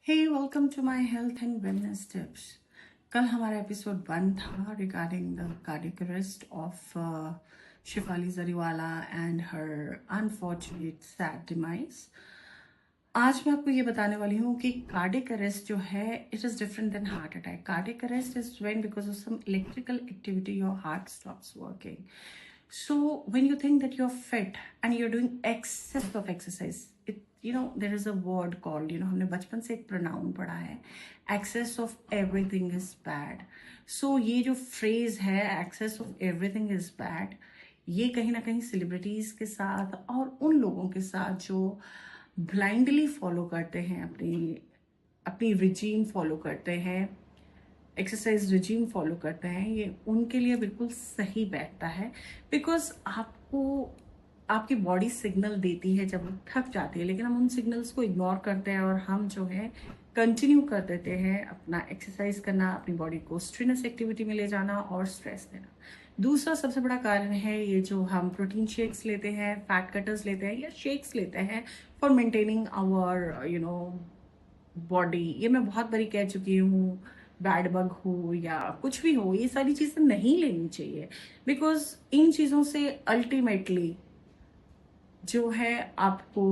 Hey welcome to my health and wellness tips. कल हमारा episode 1 था regarding the cardiac arrest of Shefali Jariwala and her unfortunate sad demise. आज मैं आपको ये बताने वाली हूँ कि कार्डियक अरेस्ट जो है it is different than heart attack. Cardiac arrest is when because of some electrical activity your heart stops working. So when you think that you're fit and you're doing excess of exercise, there is a word called, हमने बचपन से एक pronoun पढ़ा है, excess of everything is bad. So ये जो phrase है excess of everything is bad, ये कहीं ना कहीं सेलिब्रिटीज के साथ और उन लोगों के साथ जो ब्लाइंडली फॉलो करते हैं, अपनी अपनी रिजीम फॉलो करते हैं, एक्सरसाइज रिजीम फॉलो करते हैं, ये उनके लिए बिल्कुल सही बैठता है। बिकॉज आपको आपकी बॉडी सिग्नल देती है जब वो थक जाती है, लेकिन हम उन सिग्नल्स को इग्नोर करते हैं और हम जो है कंटिन्यू कर देते हैं अपना एक्सरसाइज करना, अपनी बॉडी को स्ट्रेनस एक्टिविटी में ले जाना और स्ट्रेस देना। दूसरा सबसे बड़ा कारण है ये जो हम प्रोटीन शेक्स लेते हैं, फैट कटर्स लेते हैं या शेक्स लेते हैं फॉर मेंटेनिंग आवर बॉडी। ये मैं बहुत बारी कह चुकी हूँ, बैड बग हो या कुछ भी हो, ये सारी चीज़ें नहीं लेनी चाहिए। बिकॉज इन चीज़ों से अल्टीमेटली जो है आपको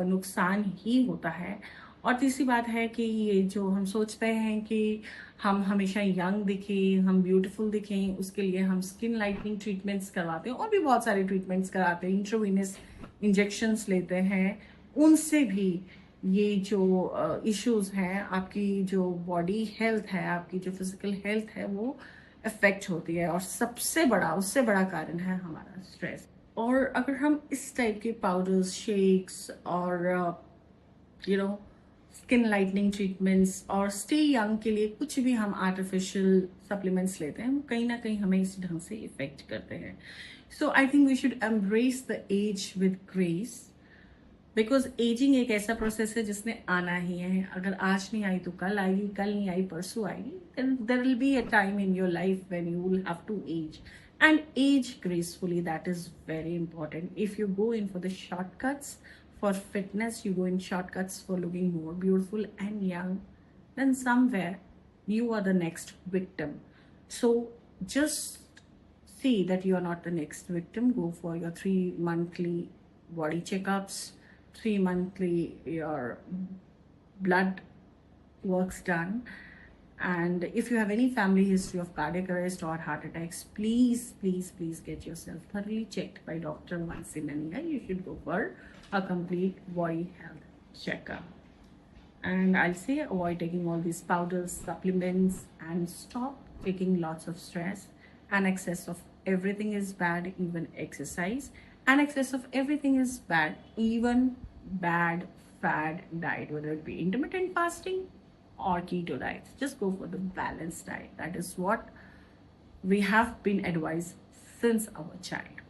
नुकसान ही होता है। और तीसरी बात है कि ये जो हम सोचते हैं कि हम हमेशा यंग दिखें, हम ब्यूटीफुल दिखें, उसके लिए हम स्किन लाइटनिंग ट्रीटमेंट्स करवाते हैं और भी बहुत सारे ट्रीटमेंट्स कराते हैं, इंट्रोवीनस इंजेक्शंस लेते हैं। उनसे भी ये जो इश्यूज हैं, आपकी जो बॉडी हेल्थ है, आपकी जो फिजिकल हेल्थ है, वो अफेक्ट होती है। और सबसे बड़ा, उससे बड़ा कारण है हमारा स्ट्रेस। और अगर हम इस टाइप के पाउडर्स, शेक्स और स्किन लाइटनिंग ट्रीटमेंट्स और स्टे यंग के लिए कुछ भी हम आर्टिफिशियल सप्लीमेंट्स लेते हैं, वो कहीं ना कहीं हमें इसी ढंग से इफेक्ट करते हैं। So I think we should embrace the age with grace, because aging एक ऐसा प्रोसेस है जिसने आना ही है। अगर आज नहीं आई तो कल आएगी, कल नहीं आई परसों आएगी। There will be a time in your life when you will have to age and age gracefully. That is very important. If you go in for the shortcuts for fitness, you go in shortcuts for looking more beautiful and young, then somewhere you are the next victim. So just see that you are not the next victim. Go for your 3 monthly body checkups, 3 monthly your blood works done. And if you have any family history of cardiac arrest or heart attacks, please get yourself thoroughly checked by doctor once in a year. You should go for a complete body health checkup. And I'll say avoid taking all these powders, supplements, and stop taking lots of stress. And excess of everything is bad, even exercise. And excess of everything is bad, even bad fad diet, whether it be intermittent fasting or keto diets. Just go for the balanced diet. That is what we have been advised since our child.